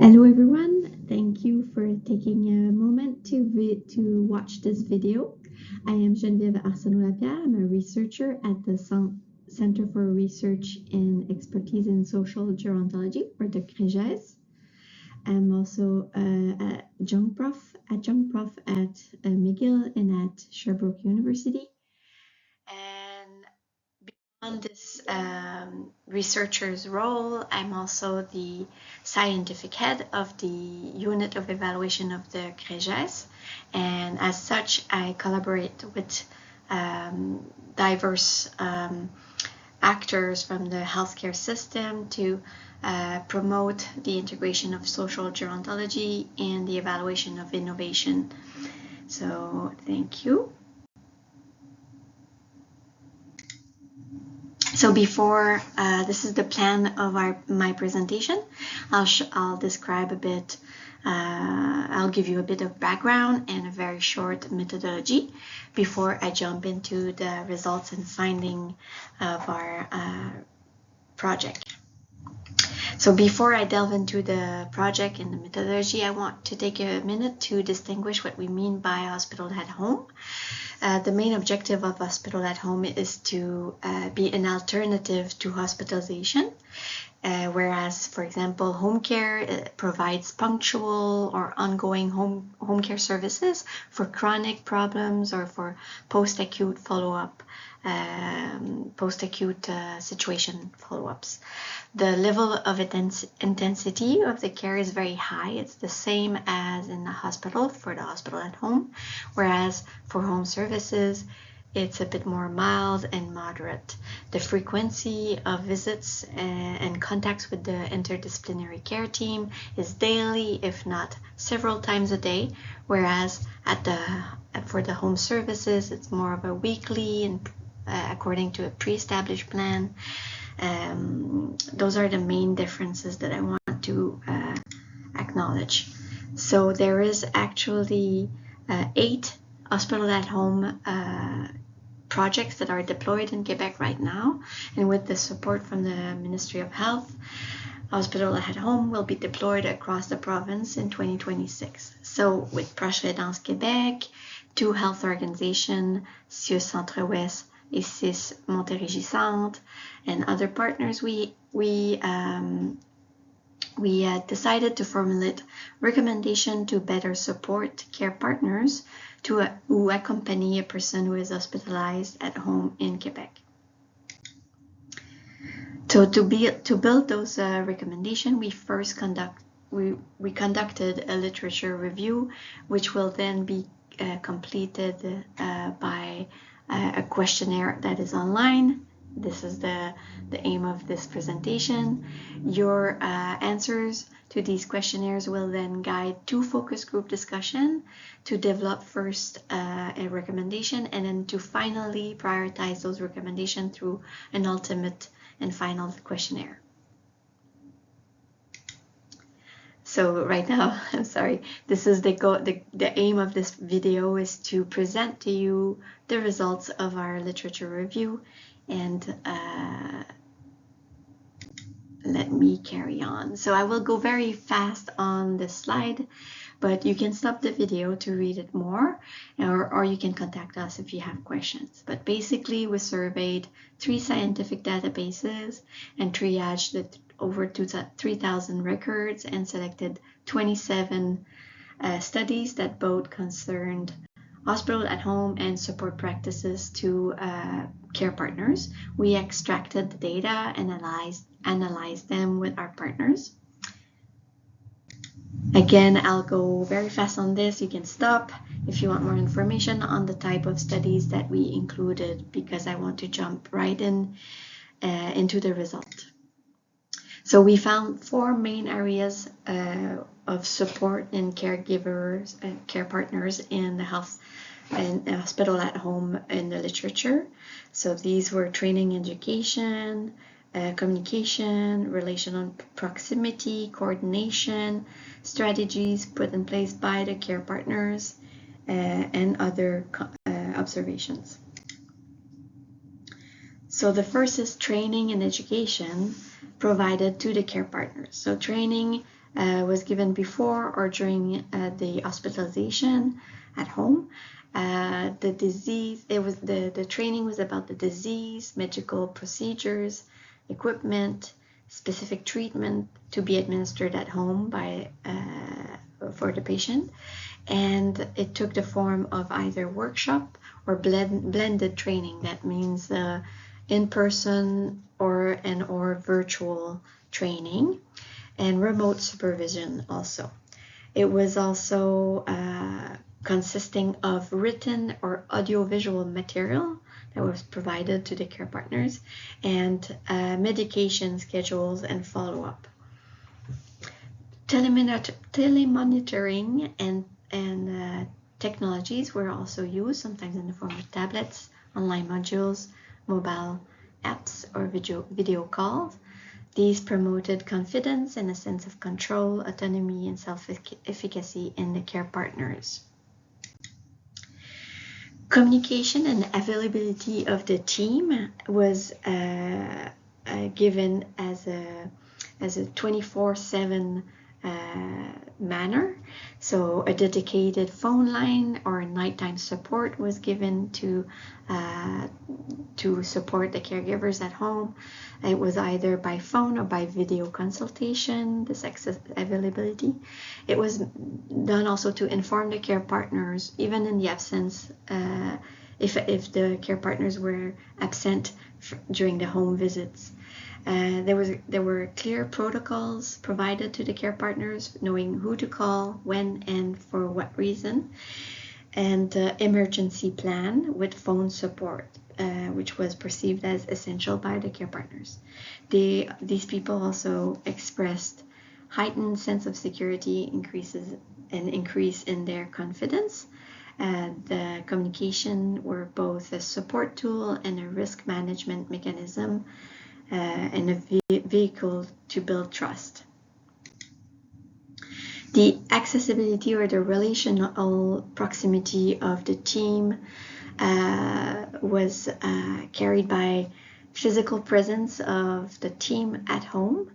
Hello everyone, thank you for taking a moment to watch this video. I am Geneviève Arsenault-Lapierre. I'm a researcher at the Center for Research and Expertise in Social Gerontology, or the CREGÉS. I'm also a adjunct prof at McGill and at Sherbrooke University. And beyond this researcher's role, I'm also the scientific head of the unit of evaluation of the CREGÉS, and as such I collaborate with diverse actors from the healthcare system to promote the integration of social gerontology and the evaluation of innovation. So thank you. So before, this is the plan of my presentation. I'll describe a bit, I'll give you a bit of background and a very short methodology before I jump into the results and finding of our project. So before I delve into the project and the methodology, I want to take a minute to distinguish what we mean by hospital at home. The main objective of hospital at home is to be an alternative to hospitalization, whereas, for example, home care provides punctual or ongoing home care services for chronic problems or for post-acute follow-up, post-acute situation follow-ups. The level of intensity of the care is very high. It's the same as in the hospital for the hospital at home, whereas for home services, it's a bit more mild and moderate. The frequency of visits and contacts with the interdisciplinary care team is daily, if not several times a day, whereas for the home services, it's more of a weekly and according to a pre-established plan. Those are the main differences that I want to acknowledge. So there is actually 8 hospital at home projects that are deployed in Quebec right now, and with the support from the Ministry of Health, hospital at home will be deployed across the province in 2026. So with Proche-Aidance Québec, 2 health organizations, CIUS Centre-Ouest et CIS Montérégie Centre, and other partners, we decided to formulate recommendation to better support care partners who accompany a person who is hospitalized at home in Quebec. So to build those recommendations, we first conducted a literature review, which will then be completed by a questionnaire that is online. This is the aim of this presentation. Your answers to these questionnaires will then guide 2 focus group discussion to develop first a recommendation, and then to finally prioritize those recommendations through an ultimate and final questionnaire. So right now, I'm sorry, this is the aim of this video is to present to you the results of our literature review, and let me carry on. So I will go very fast on this slide, but you can stop the video to read it more, or you can contact us if you have questions. But basically, we surveyed 3 scientific databases and triaged over 3,000 records and selected 27 studies that both concerned hospital at home and support practices to care partners. We extracted the data and analyzed them with our partners. Again, I'll go very fast on this. You can stop if you want more information on the type of studies that we included, because I want to jump right into the result. So we found 4 main areas of support in caregivers and care partners in the health and hospital at home in the literature. So these were training, education, communication, relational proximity, coordination, strategies put in place by the care partners, and other observations. So the first is training and education provided to the care partners. So training was given before or during the hospitalization at home. The training was about the disease, medical procedures, equipment, specific treatment to be administered at home for the patient. And it took the form of either workshop or blended training. That means in-person or virtual training, and remote supervision also. It was also consisting of written or audiovisual material that was provided to the care partners, and medication schedules and follow-up. Telemonitoring and technologies were also used, sometimes in the form of tablets, online modules, mobile apps, or video calls. These promoted confidence and a sense of control, autonomy, and self-efficacy in the care partners. Communication and availability of the team was given as a 24/7 manner. So a dedicated phone line or nighttime support was given to support the caregivers at home. It was either by phone or by video consultation, this access availability. It was done also to inform the care partners, even in the absence, if the care partners were absent during the home visits. There were clear protocols provided to the care partners, knowing who to call, when, and for what reason, and emergency plan with phone support, which was perceived as essential by the care partners. These people also expressed heightened sense of security, increase in their confidence. The communication were both a support tool and a risk management mechanism, and a vehicle to build trust. The accessibility or the relational proximity of the team was carried by physical presence of the team at home,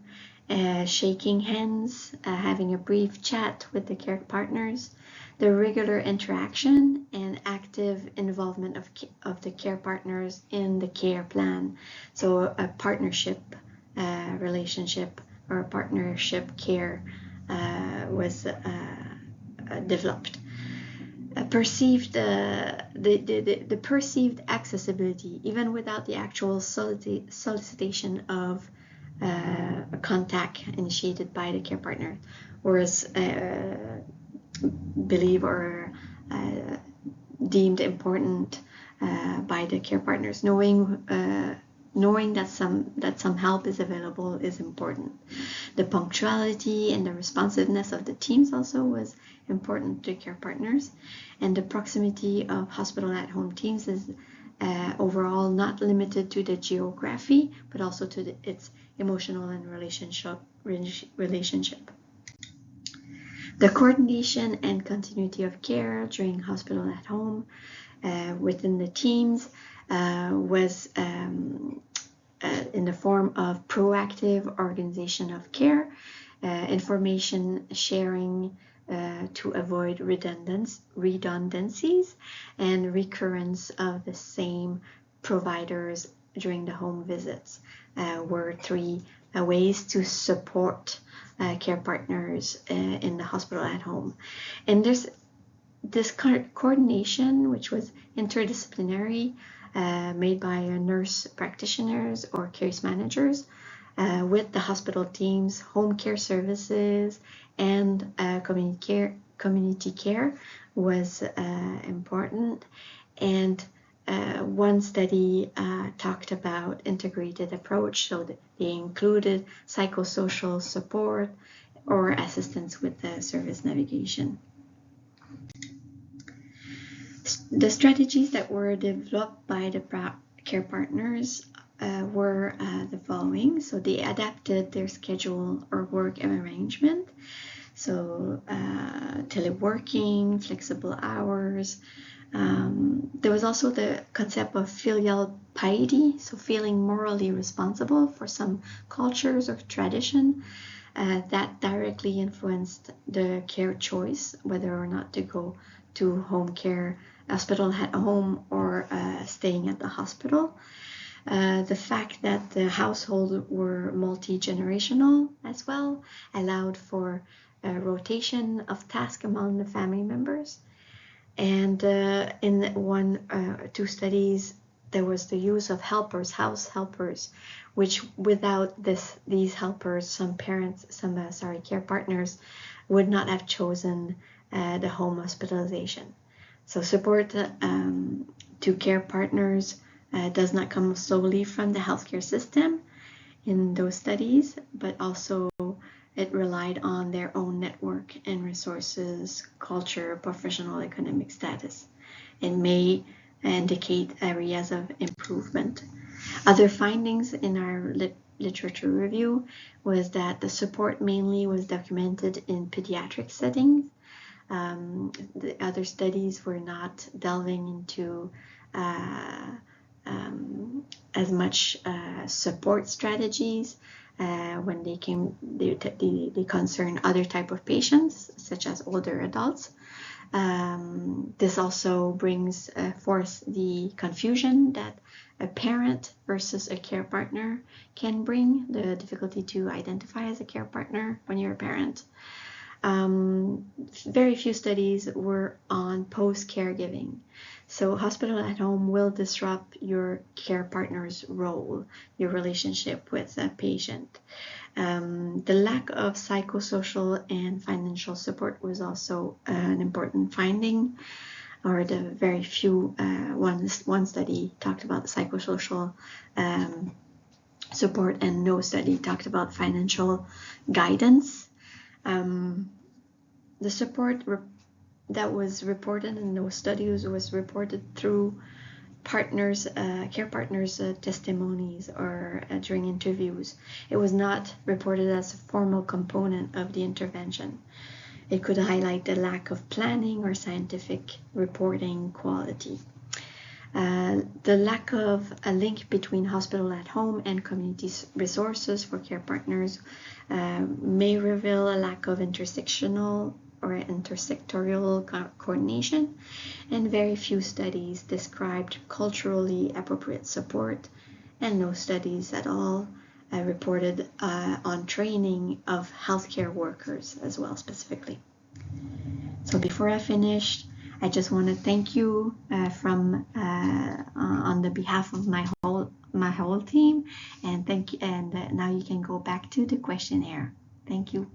shaking hands, having a brief chat with the care partners, the regular interaction and active involvement of the care partners in the care plan. So a partnership relationship or a partnership care was developed. The perceived accessibility, even without the actual solicitation of a contact initiated by the care partner, was believed or deemed important by the care partners. Knowing that some help is available is important. The punctuality and the responsiveness of the teams also was important to care partners, and the proximity of hospital at home teams is overall not limited to the geography, but also to its emotional and relationship. The coordination and continuity of care during hospital at home within the teams was in the form of proactive organization of care, information sharing to avoid redundancies and recurrence of the same providers during the home visits were three ways to support care partners in the hospital at home. And there's this coordination, which was interdisciplinary, made by nurse practitioners or case managers with the hospital teams, home care services, and community care was important. And one study talked about integrated approach, so that they included psychosocial support or assistance with the service navigation. The strategies that were developed by the care partners were the following. So they adapted their schedule or work arrangement. So teleworking, flexible hours. There was also the concept of filial piety, so feeling morally responsible for some cultures or tradition. that directly influenced the care choice, whether or not to go to home care, hospital at home, or staying at the hospital. The fact that the household were multi-generational as well allowed for rotation of tasks among the family members. And in two studies, there was the use of helpers, house helpers, which without these helpers, some care partners would not have chosen the home hospitalization. So support to care partners does not come solely from the healthcare system in those studies, but also it relied on their own network and resources, culture, professional, economic status. It may indicate areas of improvement. Other findings in our literature review was that the support mainly was documented in pediatric settings. The other studies were not delving into as much support strategies when they concern other type of patients, such as older adults. This also brings forth the confusion that a parent versus a care partner can bring, the difficulty to identify as a care partner when you're a parent. Very few studies were on post-caregiving. So hospital at home will disrupt your care partner's role, your relationship with a patient. The lack of psychosocial and financial support was also an important finding, or the very few, one study talked about the psychosocial support and no study talked about financial guidance. The support that was reported in those studies was reported through partners, care partners' testimonies or during interviews. It was not reported as a formal component of the intervention. It could highlight the lack of planning or scientific reporting quality. The lack of a link between hospital at home and community resources for care partners may reveal a lack of intersectional or intersectorial coordination, and very few studies described culturally appropriate support, and no studies at all reported on training of healthcare workers as well specifically. So before I finish, I just want to thank you on the behalf of my whole team, and thank you. And now you can go back to the questionnaire. Thank you.